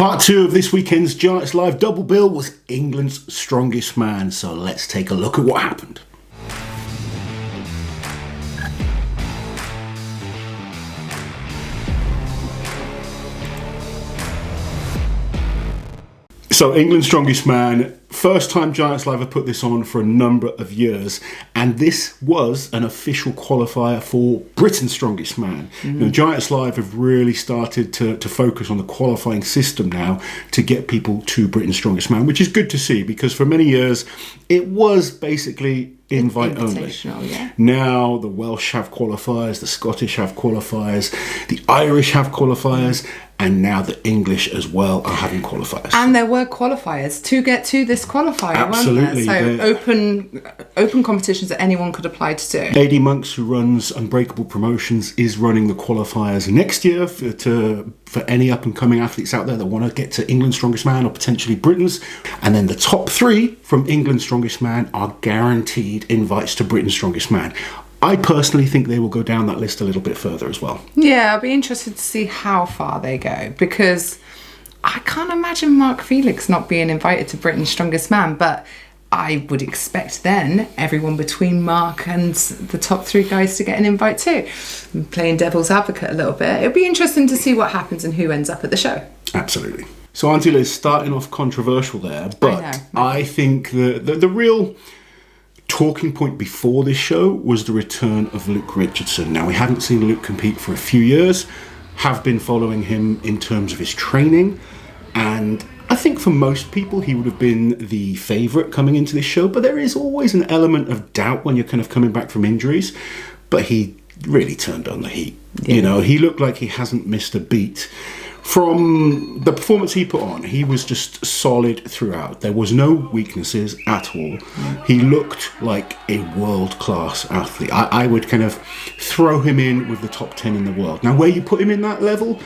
Part 2 of this weekend's Giants Live double bill was England's strongest man, so let's take a look at what happened. So England's strongest man, first time Giants Live have put this on for a number of years, and this was an official qualifier for Britain's strongest man. Now, Giants Live have really started to focus on the qualifying system now to get people to Britain's strongest man, which is good to see because for many years it was basically invite only. Yeah. Now the Welsh have qualifiers, the Scottish have qualifiers, the Irish have qualifiers, and now the English as well are having qualifiers. And there were qualifiers to get to this qualifier, Absolutely. weren't there? So open competitions that anyone could apply to do. AD Monks, who runs Unbreakable Promotions, is running the qualifiers next year for any up-and-coming athletes out there that want to get to England's Strongest Man or potentially Britain's. And then the top 3 from England's Strongest Man are guaranteed invites to Britain's Strongest Man. I personally think they will go down that list a little bit further as well. Yeah, I'll be interested to see how far they go because I can't imagine Mark Felix not being invited to Britain's Strongest Man, but I would expect then everyone between Mark and the top 3 guys to get an invite too. I'm playing devil's advocate a little bit. It'll be interesting to see what happens and who ends up at the show. Absolutely. So Auntie Liz, starting off controversial there, but I think the real talking point before this show was the return of Luke Richardson. Now, we hadn't seen Luke compete for a few years, have been following him in terms of his training, and I think for most people he would have been the favourite coming into this show, but there is always an element of doubt when you're kind of coming back from injuries. But he really turned on the heat. Yeah. You know, he looked like he hasn't missed a beat. From the performance he put on, he was just solid throughout. There was no weaknesses at all. He looked like a world-class athlete. I would kind of throw him in with the top 10 in the world. Now, where you put him in that level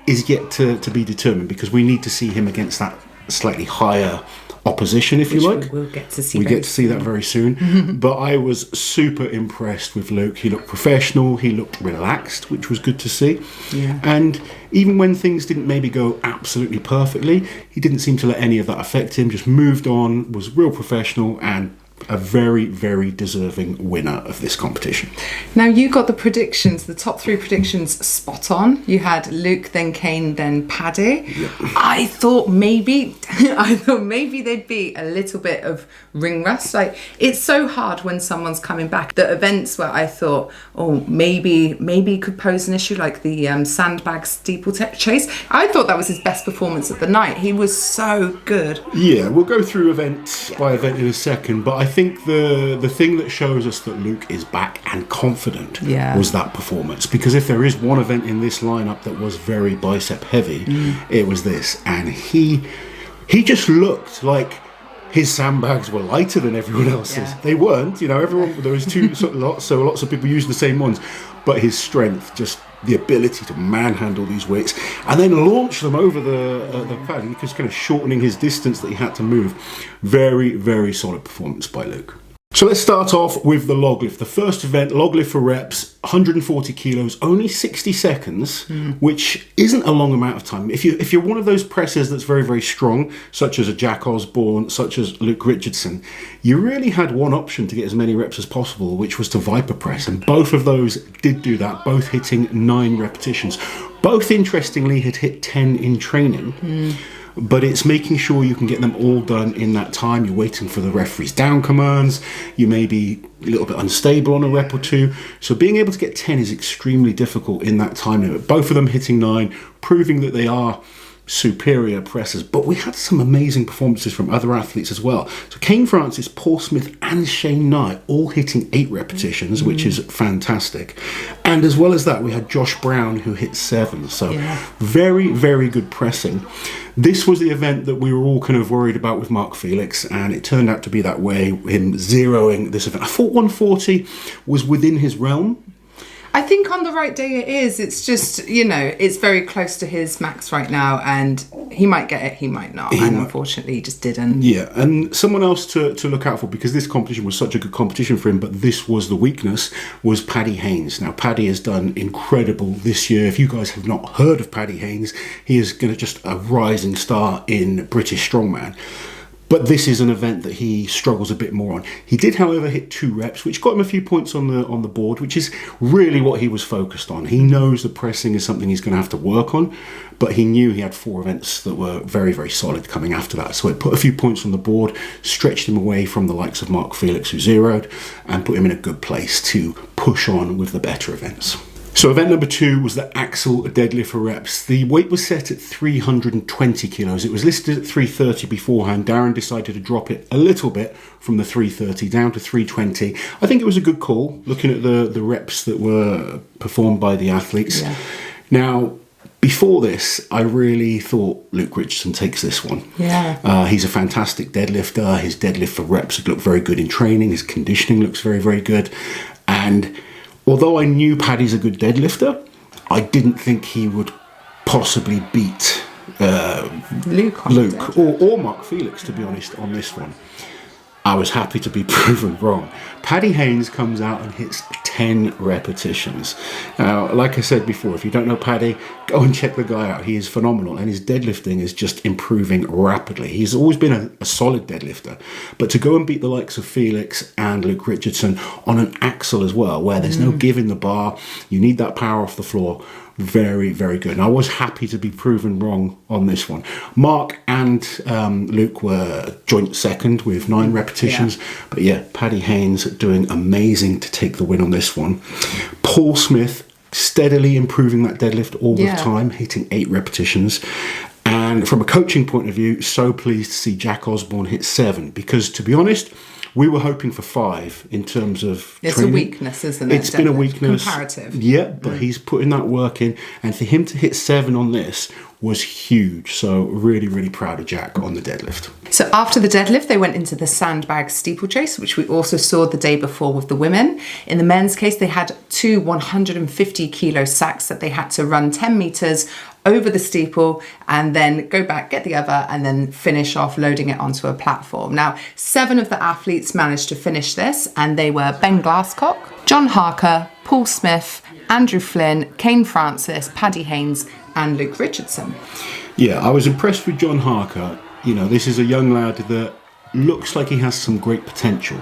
is yet to be determined because we need to see him against that slightly higher opposition, if you like. We'll get to see. We get to see that very soon. But I was super impressed with Luke. He looked professional. He looked relaxed, which was good to see. Yeah. And even when things didn't maybe go absolutely perfectly, he didn't seem to let any of that affect him. Just moved on, was real professional, and a very, very deserving winner of this competition. Now, you got the predictions, the top 3 predictions spot on. You had Luke, then Kane, then Paddy. Yep. I thought maybe there'd be a little bit of ring rust. Like, it's so hard when someone's coming back. The events where I thought, oh, maybe it could pose an issue, like the Sandbag steeplechase. I thought that was his best performance of the night. He was so good. Yeah, we'll go through event by event in a second, but I think the thing that shows us that Luke is back and confident was that performance. Because if there is one event in this lineup that was very bicep heavy, it was this. And he just looked like his sandbags were lighter than everyone else's. Yeah. They weren't, you know, there was lots of people using the same ones, but his strength, just the ability to manhandle these weights and then launch them over the pad, he was kind of shortening his distance that he had to move. Very, very solid performance by Luke. So let's start off with the log lift. The first event, log lift for reps, 140 kilos, only 60 seconds, which isn't a long amount of time. If you're one of those pressers that's very, very strong, such as a Jack Osborne, such as Luke Richardson, you really had one option to get as many reps as possible, which was to Viper press. And both of those did do that, both hitting 9 repetitions. Both, interestingly, had hit 10 in training. But it's making sure you can get them all done in that time. You're waiting for the referee's down commands. You may be a little bit unstable on a rep or 2. So being able to get 10 is extremely difficult in that time limit. Both of them hitting 9, proving that they are superior pressers. But we had some amazing performances from other athletes as well. So Kane Francis, Paul Smith and Shane Knight all hitting 8 repetitions, which is fantastic. And as well as that, we had Josh Brown who hit 7. So very, very good pressing. This was the event that we were all kind of worried about with Mark Felix, and it turned out to be that way, him zeroing this event. I thought 140 was within his realm. I think on the right day it is. It's just, you know, it's very close to his max right now, and he might get it, he might not. Unfortunately, he just didn't. Yeah, and someone else to look out for, because this competition was such a good competition for him, but this was the weakness, was Paddy Haynes. Now, Paddy has done incredible this year. If you guys have not heard of Paddy Haynes, he is going to just a rising star in British Strongman. But this is an event that he struggles a bit more on. He did, however, hit 2 reps, which got him a few points on the board, which is really what he was focused on. He knows the pressing is something he's going to have to work on, but he knew he had 4 events that were very, very solid coming after that. So it put a few points on the board, stretched him away from the likes of Mark Felix, who zeroed, and put him in a good place to push on with the better events. So event number 2 was the axle deadlift for reps. The weight was set at 320 kilos. It was listed at 330 beforehand. Darren decided to drop it a little bit from the 330 down to 320. I think it was a good call, looking at the reps that were performed by the athletes. Yeah. Now, before this, I really thought Luke Richardson takes this one. Yeah. He's a fantastic deadlifter. His deadlift for reps look very good in training. His conditioning looks very, very good. And although I knew Paddy's a good deadlifter, I didn't think he would possibly beat Luke or Mark Felix, to be honest, on this one. I was happy to be proven wrong. Paddy Haynes comes out and hits 10 repetitions. Now, like I said before, if you don't know Paddy, go and check the guy out. He is phenomenal, and his deadlifting is just improving rapidly. He's always been a solid deadlifter, but to go and beat the likes of Felix and Luke Richardson on an axle as well, where there's no give in the bar, you need that power off the floor. Very, very good. And I was happy to be proven wrong on this one. Mark and Luke were joint second with 9 repetitions. Yeah. But yeah, Paddy Haynes doing amazing to take the win on this one. Paul Smith steadily improving that deadlift all the time, hitting 8 repetitions. And from a coaching point of view, so pleased to see Jack Osborne hit 7, because to be honest, we were hoping for 5 in terms of it's training. A weakness, isn't it? It's been a weakness. Comparative. Yeah, but he's putting that work in. And for him to hit 7 on this was huge. So really, really proud of Jack on the deadlift. So after the deadlift, they went into the Sandbag steeplechase, which we also saw the day before with the women. In the men's case, they had 2 150 kilo sacks that they had to run 10 meters over the steeple and then go back, get the other, and then finish off loading it onto a platform. Now, 7 of the athletes managed to finish this, and they were Ben Glasscock, John Harker, Paul Smith, Andrew Flynn, Kane Francis, Paddy Haynes, and Luke Richardson. Yeah, I was impressed with John Harker. You know, this is a young lad that looks like he has some great potential.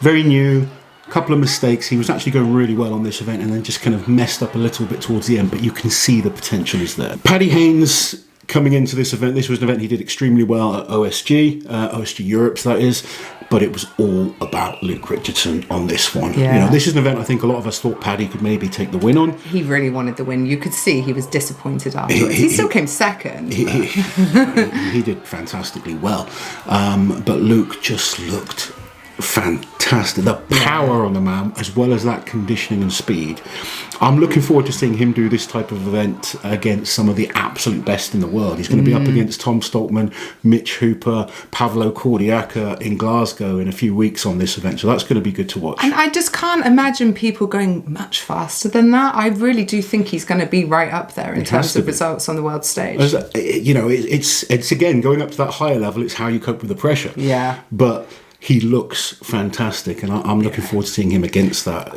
Very new, couple of mistakes. He was actually going really well on this event and then just kind of messed up a little bit towards the end, but you can see the potential is there. Paddy Haynes coming into this event, this was an event he did extremely well at OSG Europe, so that is, but it was all about Luke Richardson on this one. Yeah. You know, this is an event I think a lot of us thought Paddy could maybe take the win on. He really wanted the win. You could see he was disappointed afterwards. He still came second. He did fantastically well, but Luke just looked fantastic. The power on the man, as well as that conditioning and speed. I'm looking forward to seeing him do this type of event against some of the absolute best in the world. He's going to be up against Tom Stoltman, Mitch Hooper, Pavlo Kordiaka in Glasgow in a few weeks on this event, so that's going to be good to watch. And I just can't imagine people going much faster than that. I really do think he's going to be right up there in terms of results on the world stage. As, you know, it's again going up to that higher level. It's how you cope with the pressure. Yeah, but he looks fantastic, and I'm looking forward to seeing him against that.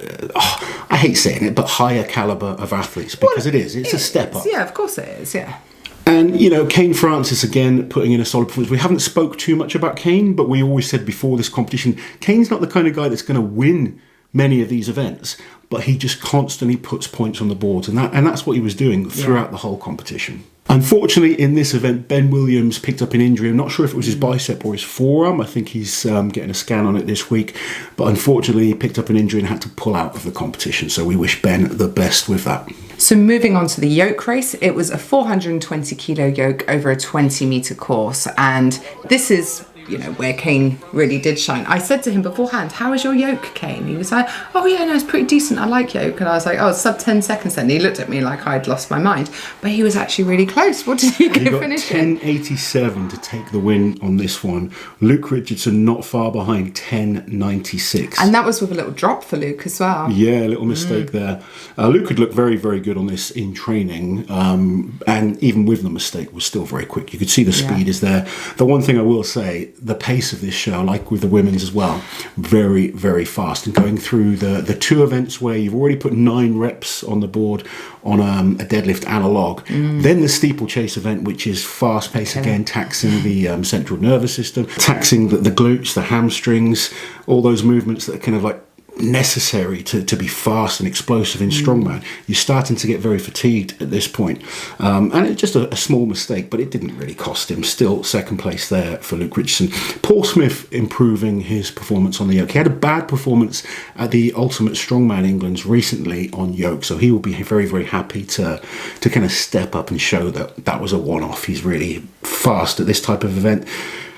I hate saying it, but higher caliber of athletes, because it's a step up. Yeah, of course it is. Yeah. And, you know, Kane Francis, again, putting in a solid performance. We haven't spoke too much about Kane, but we always said before this competition, Kane's not the kind of guy that's going to win many of these events, but he just constantly puts points on the board, and that's what he was doing throughout the whole competition. Unfortunately, in this event, Ben Williams picked up an injury. I'm not sure if it was his bicep or his forearm. I think he's getting a scan on it this week. But unfortunately, he picked up an injury and had to pull out of the competition. So we wish Ben the best with that. So moving on to the yoke race, it was a 420 kilo yoke over a 20 metre course. And this is you know, where Kane really did shine. I said to him beforehand, how is your Yoke, Kane? He was like, oh yeah, no, it's pretty decent. I like Yoke. And I was like, oh, sub 10 seconds then. He looked at me like I'd lost my mind. But he was actually really close. What did he get finishing? 10.87 to take the win on this one. Luke Richardson not far behind, 10.96. And that was with a little drop for Luke as well. Yeah, a little mistake there. Luke had looked very, very good on this in training. And even with the mistake, was still very quick. You could see the speed is there. The one thing I will say, the pace of this show, like with the women's as well, very, very fast. And going through the two events where you've already put 9 reps on the board on a deadlift analog, then the steeplechase event, which is fast pace again, taxing the central nervous system, taxing the glutes, the hamstrings, all those movements that are kind of like necessary to be fast and explosive in strongman. You're starting to get very fatigued at this point. And it's just a small mistake, but it didn't really cost him. Still second place there for Luke Richardson. Paul Smith improving his performance on the yoke. He had a bad performance at the Ultimate Strongman England's recently on yoke, so he will be very, very happy to kind of step up and show that was a one-off. He's really fast at this type of event.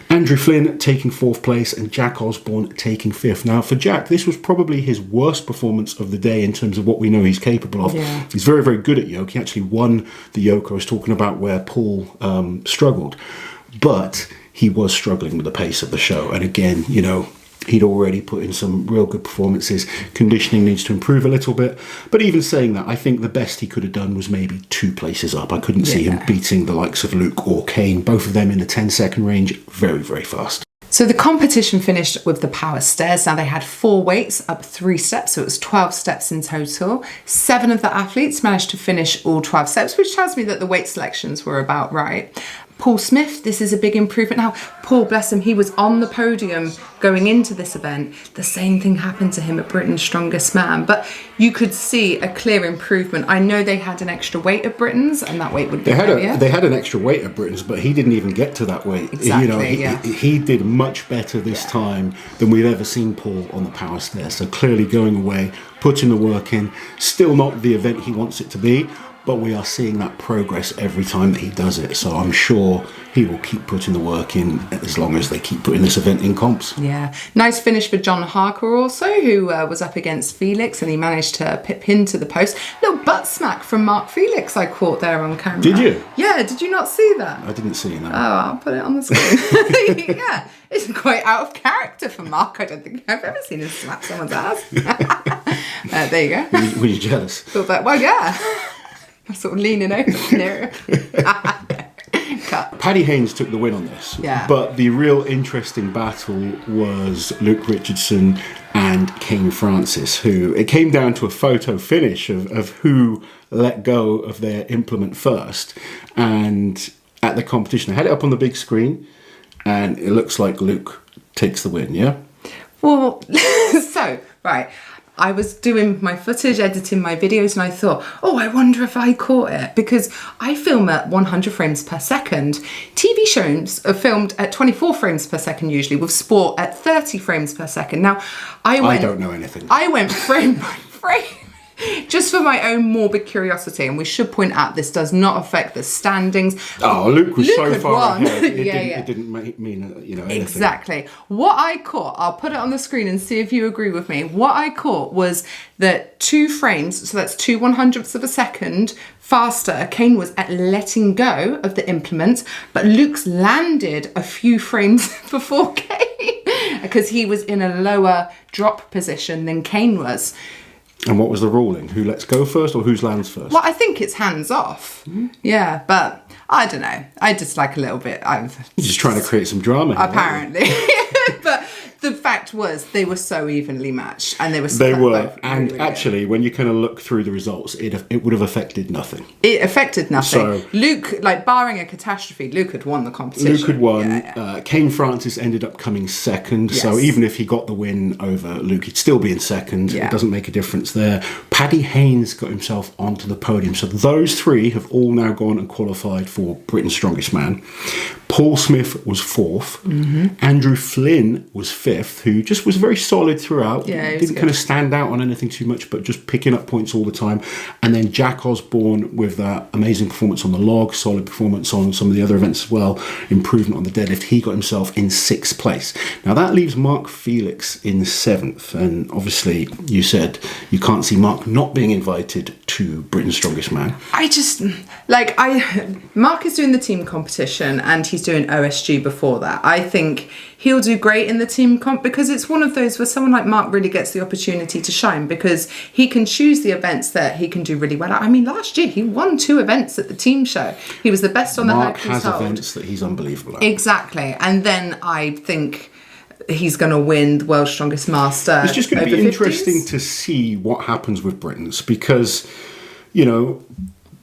Andrew Flynn taking 4th place and Jack Osborne taking 5th. Now, for Jack, this was probably his worst performance of the day in terms of what we know he's capable of. Yeah. He's very, very good at yoke. He actually won the yoke I was talking about where Paul struggled. But he was struggling with the pace of the show. And again, you know, he'd already put in some real good performances. Conditioning needs to improve a little bit. But even saying that, I think the best he could have done was maybe 2 places up. I couldn't see him beating the likes of Luke or Kane. Both of them in the 10-second range. Very, very fast. So the competition finished with the power stairs. Now they had 4 weights up 3 steps, so it was 12 steps in total. 7 of the athletes managed to finish all 12 steps, which tells me that the weight selections were about right. Paul Smith, this is a big improvement. Now, Paul, bless him, he was on the podium going into this event. The same thing happened to him at Britain's Strongest Man, but you could see a clear improvement. I know they had an extra weight at Britain's, and that weight would be heavier. They had an extra weight at Britain's, but he didn't even get to that weight. Exactly, you know, he did much better this time than we've ever seen Paul on the power stair. So clearly going away, putting the work in, still not the event he wants it to be, but we are seeing that progress every time that he does it. So I'm sure he will keep putting the work in as long as they keep putting this event in comps. Yeah. Nice finish for John Harker also, who was up against Felix, and he managed to pip him to the post. Little butt smack from Mark Felix I caught there on camera. Did you? Yeah, did you not see that? I didn't see that. Oh, I'll put it on the screen. Yeah, it's quite out of character for Mark. I don't think I've ever seen him slap someone's ass. There you go. Were you jealous? Thought that, well, yeah. I'm sort of leaning over near Cut. Paddy Haynes took the win on this. Yeah. But the real interesting battle was Luke Richardson and Kane Francis, who it came down to a photo finish of who let go of their implement first. And at the competition, I had it up on the big screen, and it looks like Luke takes the win, yeah? Well, so, right. I was doing my footage, editing my videos, and I thought, oh, I wonder if I caught it, because I film at 100 frames per second. TV shows are filmed at 24 frames per second usually, with sport at 30 frames per second. Now, I don't know anything. I went frame by frame. Just for my own morbid curiosity, and we should point out this does not affect the standings. Oh, Luke was so far ahead. It didn't mean anything. Exactly. What I caught, I'll put it on the screen and see if you agree with me. What I caught was that 2 frames, so that's 2/100ths of a second faster, Kane was at letting go of the implement, but Luke's landed a few frames before Kane because he was in a lower drop position than Kane was. And what was the ruling? Who lets go first or whose lands first? Well, I think it's hands off. Yeah, but I don't know. I just like a little bit. You're just trying to create some drama here, apparently. But the fact was they were so evenly matched, and they were. And really actually, when you kind of look through the results, it would have affected nothing. It affected nothing. So, Luke, like barring a catastrophe, Luke had won the competition. Luke had won. Yeah. Kane Francis ended up coming second. Yes. So even if he got the win over Luke, he'd still be in second. Yeah. It doesn't make a difference there. Paddy Haynes got himself onto the podium. So those 3 have all now gone and qualified for Britain's Strongest Man. Paul Smith was 4th. Andrew Flynn was 5th, who just was very solid throughout. Yeah, didn't kind of stand out on anything too much, but just picking up points all the time. And then Jack Osborne with that amazing performance on the log, solid performance on some of the other events as well, improvement on the deadlift. He got himself in 6th place. Now that leaves Mark Felix in 7th. And obviously you said you can't see Mark not being invited to Britain's Strongest Man. Mark is doing the team competition and he's doing OSG before that. I think he'll do great in the team comp because it's one of those where someone like Mark really gets the opportunity to shine because he can choose the events that he can do really well at. I mean, last year he won 2 events at the team show. He was the best on the Hercules Mark has hold. events that he's unbelievable at. Exactly. And then I think he's going to win the World's Strongest Master. It's just going to be interesting to see what happens with Britain's because, you know,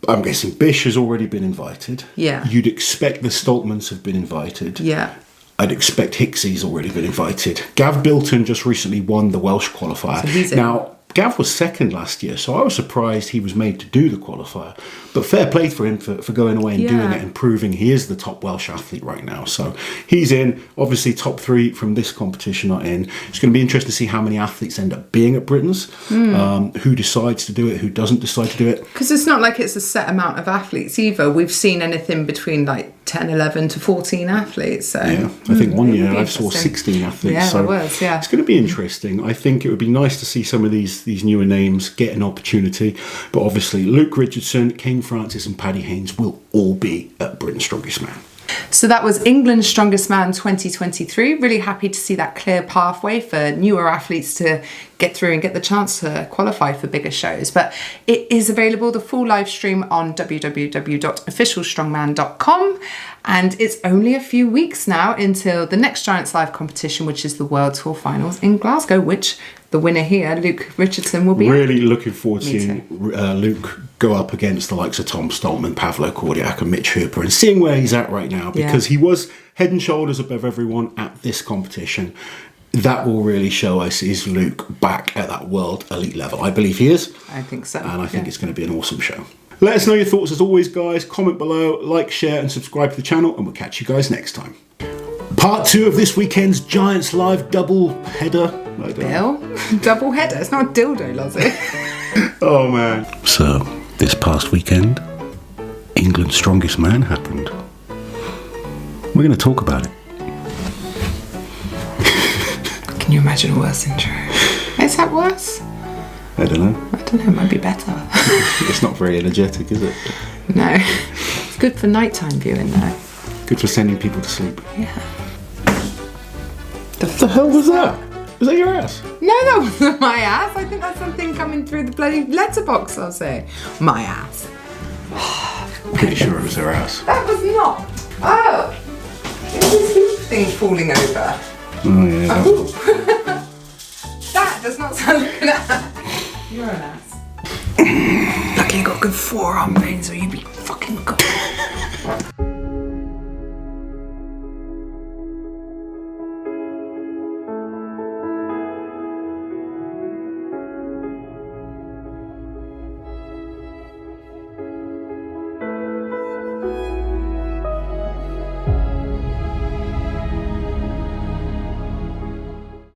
I'm guessing Bish has already been invited. Yeah. You'd expect the Stoltmans have been invited. Yeah. I'd expect Hicksey's already been invited. Gav Bilton just recently won the Welsh qualifier. So he's in. Now, Gav was 2nd last year, so I was surprised he was made to do the qualifier. But fair play for him for going away and doing it and proving he is the top Welsh athlete right now. So he's in. Obviously, top 3 from this competition are in. It's going to be interesting to see how many athletes end up being at Britain's, who decides to do it, who doesn't decide to do it. Because it's not like it's a set amount of athletes either. We've seen anything between like 10, 11 to 14 athletes. So yeah, I think one year I saw 16 athletes. Yeah, so there was, yeah. It's going to be interesting. I think it would be nice to see some of these newer names get an opportunity. But obviously, Luke Richardson, Kane Francis and Paddy Haynes will all be at Britain's Strongest Man. So that was England's Strongest Man 2023. Really happy to see that clear pathway for newer athletes to get through and get the chance to qualify for bigger shows. But it is available, the full live stream, on www.officialstrongman.com. And it's only a few weeks now until the next Giants Live competition, which is the World Tour Finals in Glasgow, which the winner here, Luke Richardson, will be really looking forward to seeing Luke go up against the likes of Tom Stoltman, Pavlo Kordiak and Mitch Hooper and seeing where he's at right now, because he was head and shoulders above everyone at this competition. That will really show us, is Luke back at that world elite level? I believe he is. I think so. And I think it's going to be an awesome show. Let us know your thoughts as always, guys. Comment below, like, share and subscribe to the channel, and we'll catch you guys next time. Part 2 of this weekend's Giants Live double header. Bill? Double header? It's not a dildo, Lozzie. Oh, man. So, this past weekend, England's Strongest Man happened. We're going to talk about it. Can you imagine a worse intro? Is that worse? I don't know. It might be better. It's not very energetic, is it? No. It's good for nighttime viewing, though. Good for sending people to sleep. Yeah. The hell was that? Was that your ass? No, that wasn't my ass. I think that's something coming through the bloody letterbox, I'll say. My ass. Pretty sure it was her ass. That was not. Oh. It's this hoop thing falling over. Oh, yeah. Oh. That does not sound like an ass. You're an ass. Lucky you got good forearm veins or you'd be fucking good.